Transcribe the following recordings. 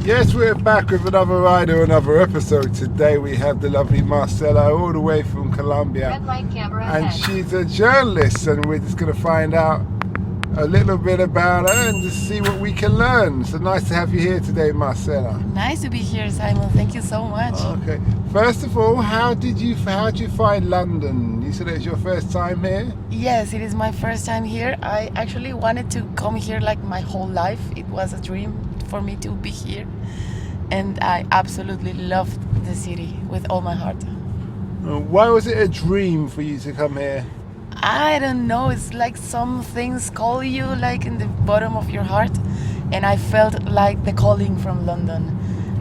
Yes, we're back with another ride or another episode. Today we have the lovely Marcela all the way from Colombia. Red light camera And ahead. she's a journalist, and we're just going to find out a little bit about her and just see what we can learn. So nice to have you here today, Marcela. Nice to be here, Simon. Thank you so much. Okay. First of all, how did you find London? You said it was your first time here? Yes, it is my first time here. I actually wanted to come here like my whole life. It was a dream for me to be here. And I absolutely loved the city with all my heart. Why was it a dream for you to come here? I don't know, it's like some things call you like in the bottom of your heart. And I felt like the calling from London.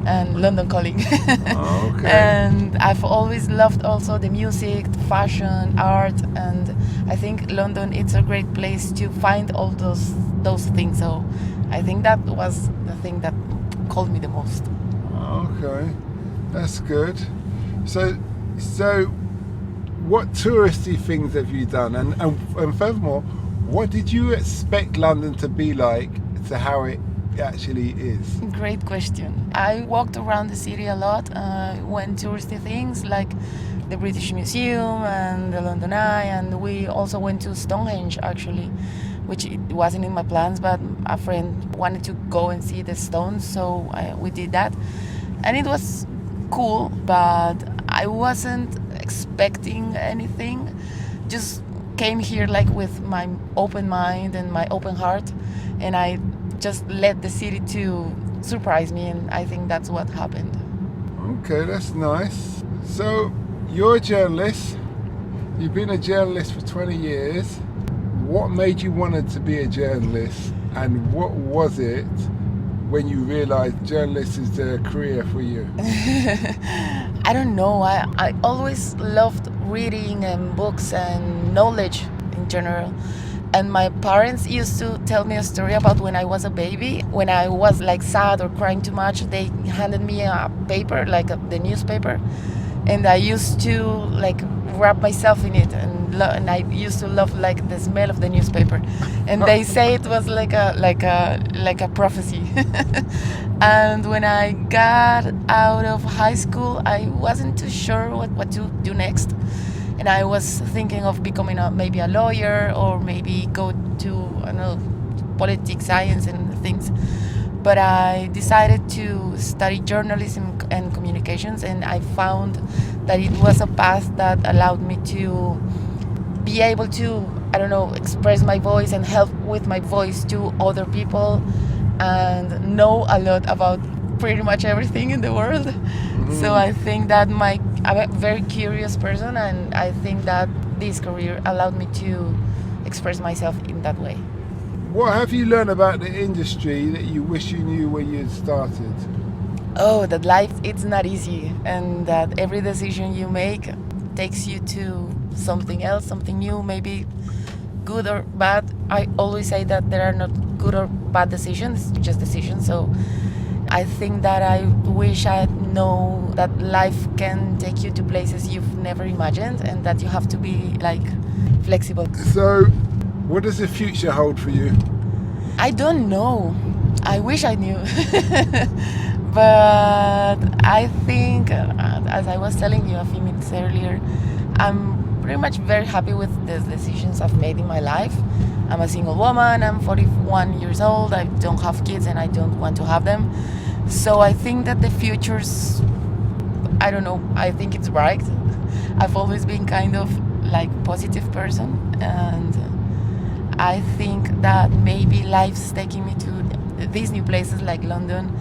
And London calling. Okay. And I've always loved also the music, fashion, art, and I think London it's a great place to find all those things. So I think that was the thing that called me the most. Okay, that's good. So what touristy things have you done? And furthermore, what did you expect London to be like to how it actually is? Great question. I walked around the city a lot, went touristy things like the British Museum and the London Eye, and we also went to Stonehenge actually, which it wasn't in my plans, but a friend wanted to go and see the stones, so we did that. And it was cool, but I wasn't expecting anything. Just came here like with my open mind and my open heart, and I just let the city to surprise me, and I think that's what happened. Okay, that's nice. So you're a journalist. You've been a journalist for 20 years. What made you want to be a journalist, and what was it when you realized journalist is the career for you? I don't know. I always loved reading and books and knowledge in general. And my parents used to tell me a story about when I was a baby. When I was like sad or crying too much, they handed me a paper, like the newspaper. And I used to like wrap myself in it, and I used to love like the smell of the newspaper. And they say it was like a prophecy. And when I got out of high school, I wasn't too sure what to do next. And I was thinking of becoming maybe a lawyer or maybe go to, I don't know, politics, science and things. But I decided to study journalism and communications, and I found that it was a path that allowed me to be able to, I don't know, express my voice and help with my voice to other people and know a lot about pretty much everything in the world. Mm-hmm. So I think that I'm a very curious person, and I think that this career allowed me to express myself in that way. What have you learned about the industry that you wish you knew when you had started? Oh, that life it's not easy, and that every decision you make takes you to something else, something new, maybe good or bad. I always say that there are not good or bad decisions, just decisions. So I think that I wish I know that life can take you to places you've never imagined, and that you have to be like flexible. So what does the future hold for you? I don't know. I wish I knew. But I think, as I was telling you a few minutes earlier, I'm pretty much very happy with the decisions I've made in my life. I'm a single woman, I'm 41 years old, I don't have kids and I don't want to have them. So I think that the future's, I don't know, I think it's bright. I've always been kind of like positive person, and I think that maybe life's taking me to these new places like London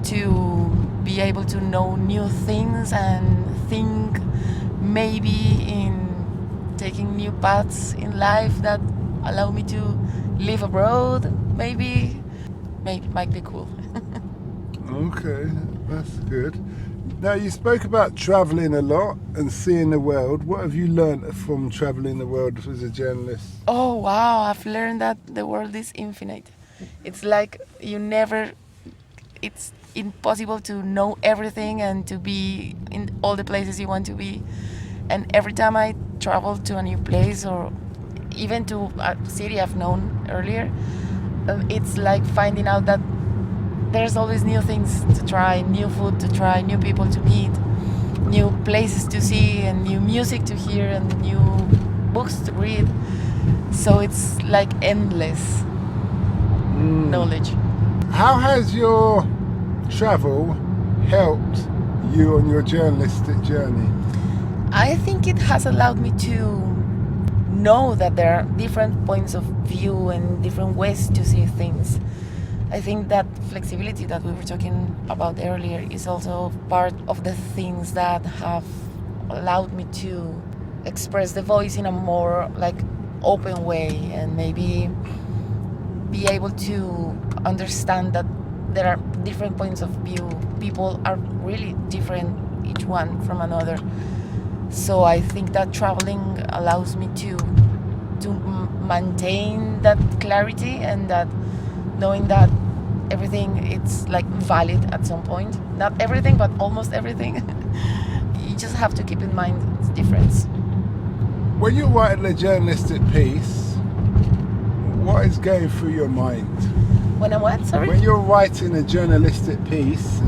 to be able to know new things and think maybe in taking new paths in life that allow me to live abroad. Maybe might be cool. Okay, that's good. Now, you spoke about traveling a lot and seeing the world. What have you learned from traveling the world as a journalist? Oh wow, I've learned that the world is infinite. It's like it's impossible to know everything and to be in all the places you want to be. And every time I travel to a new place or even to a city I've known earlier, it's like finding out that there's always new things to try, new food to try, new people to meet, new places to see, and new music to hear, and new books to read. So it's like endless knowledge. How has your travel helped you on your journalistic journey? I think it has allowed me to know that there are different points of view and different ways to see things. I think that flexibility that we were talking about earlier is also part of the things that have allowed me to express the voice in a more like open way, and maybe be able to understand that there are different points of view. People are really different, each one from another. So I think that traveling allows me to maintain that clarity, and that knowing that everything it's like valid at some point. Not everything, but almost everything. You just have to keep in mind its difference. When you're writing a journalistic piece, what is going through your mind? When I'm what? Sorry? When you're writing a journalistic piece,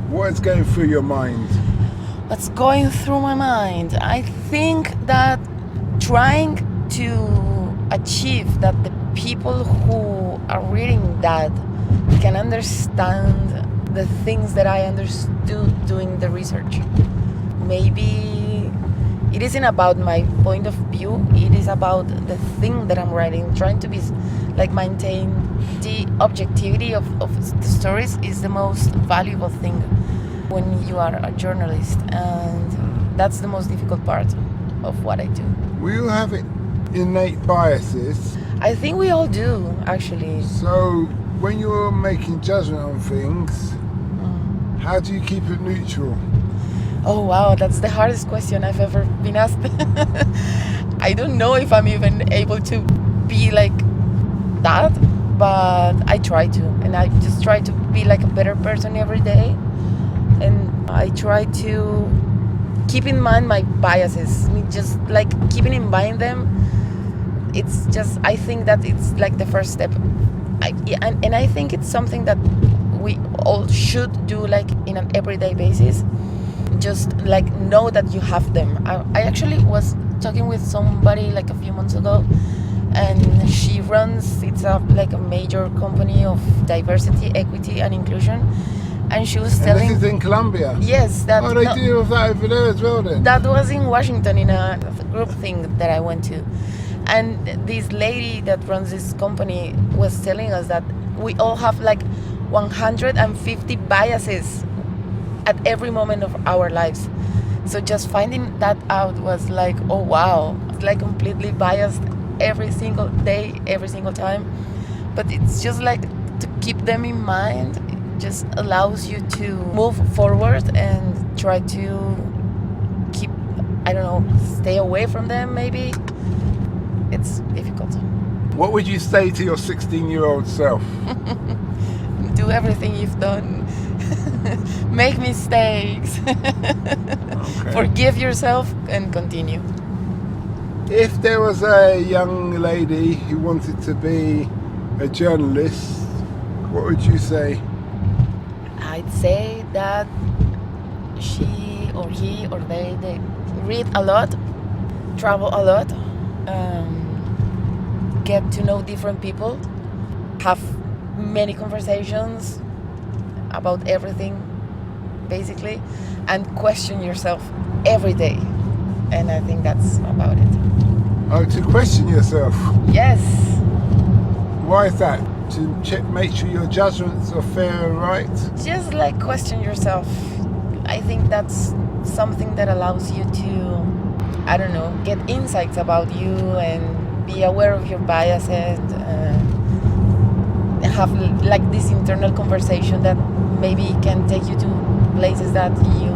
what is going through your mind? What's going through my mind? I think that trying to achieve that the people who are reading that can understand the things that I understood doing the research. Maybe it isn't about my point of view, it is about the thing that I'm writing. Trying to be like maintain the objectivity of the stories is the most valuable thing when you are a journalist, and that's the most difficult part of what I do. We all have innate biases. I think we all do, actually. So when you're making judgment on things, how do you keep it neutral? Oh wow, that's the hardest question I've ever been asked. I don't know if I'm even able to be like that, but I try to, and I just try to be like a better person every day. And I try to keep in mind my biases. I mean, just like keeping in mind them, it's just, I think that it's like the first step. And I think it's something that we all should do like in an everyday basis. Just like know that you have them. I actually was talking with somebody like a few months ago, and she runs, it's like a major company of diversity, equity and inclusion. And she was telling... And this is in Colombia? Yes. That, they deal with that over there as well then? That was in Washington in a group thing that I went to. And this lady that runs this company was telling us that we all have like 150 biases at every moment of our lives. So just finding that out was like, oh wow, it's like completely biased every single day, every single time. But it's just like to keep them in mind. Just allows you to move forward and try to keep, I don't know, stay away from them maybe. It's difficult. What would you say to your 16-year-old self? Do everything you've done. Make mistakes. Okay. Forgive yourself and continue. If there was a young lady who wanted to be a journalist, what would you say? I'd say that she or he or they read a lot, travel a lot, get to know different people, have many conversations about everything basically, and question yourself every day. And I think that's about it. Oh, to question yourself? Yes. Why is that? To make sure your judgments are fair and right? Just like question yourself. I think that's something that allows you to, I don't know, get insights about you and be aware of your biases, have like this internal conversation that maybe can take you to places that you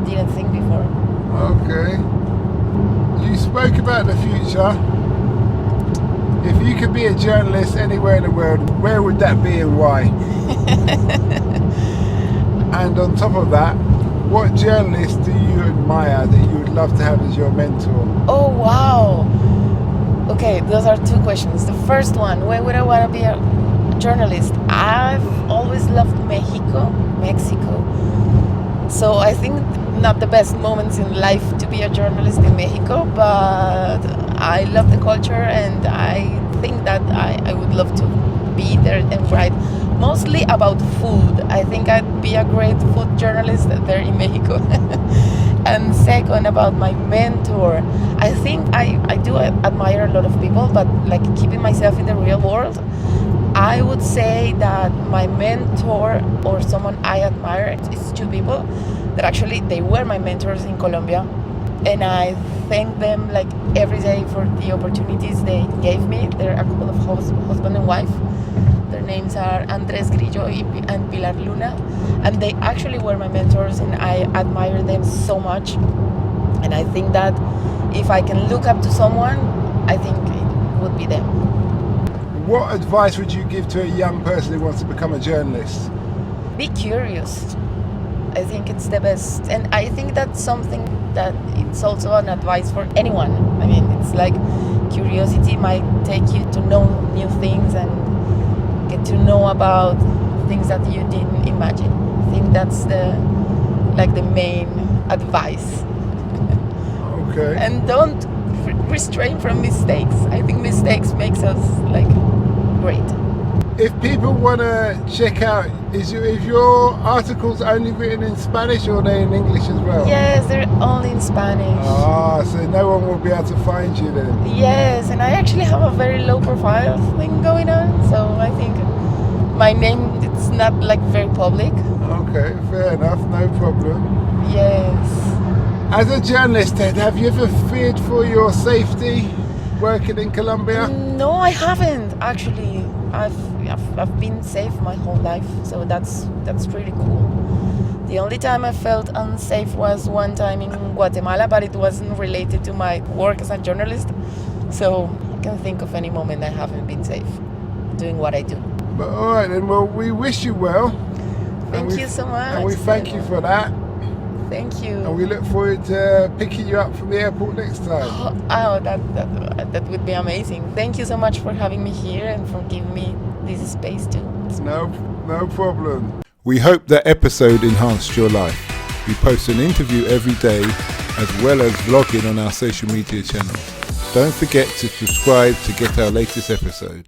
didn't think before. Okay. You spoke about the future. If you could be a journalist anywhere in the world, where would that be and why? And on top of that, what journalist do you admire that you would love to have as your mentor? Oh wow. Okay, those are two questions. The first one, where would I want to be a journalist? I've always always loved Mexico. So I think not the best moments in life to be a journalist in Mexico, but I love the culture, and I think that I would love to be there and write mostly about food. I think I'd be a great food journalist there in Mexico. And second, about my mentor, I think I do admire a lot of people, but like keeping myself in the real world, I would say that my mentor or someone I admire is two people that actually they were my mentors in Colombia, and I thank them like every day for the opportunities they gave me. They're a couple of husband and wife. Their names are Andres Grillo and Pilar Luna, and they actually were my mentors, and I admire them so much. And I think that if I can look up to someone, I think it would be them. What advice would you give to a young person who wants to become a journalist? Be curious. I think it's the best, and I think that's something that it's also an advice for anyone. I mean, it's like curiosity might take you to know new things and get to know about things that you didn't imagine. I think that's the main advice. Okay. And don't restrain from mistakes. I think mistakes makes us like great. If people want to check out, is your articles only written in Spanish or are they in English as well? Yes, they're only in Spanish. Ah, so no one will be able to find you then? Yes, and I actually have a very low profile thing going on, so I think my name, it's not like very public. Okay, fair enough, no problem. Yes. As a journalist, Ted, have you ever feared for your safety working in Colombia? No, I haven't actually. I've been safe my whole life, so that's pretty cool. The only time I felt unsafe was one time in Guatemala, but it wasn't related to my work as a journalist. So I can think of any moment I haven't been safe doing what I do. But all right then, well, we wish you well. Thank you so much. And we thank you for that. Thank you. And we look forward to picking you up from the airport next time. Oh, that would be amazing. Thank you so much for having me here and for giving me this space too. No problem. We hope that episode enhanced your life. We post an interview every day as well as vlogging on our social media channels. Don't forget to subscribe to get our latest episode.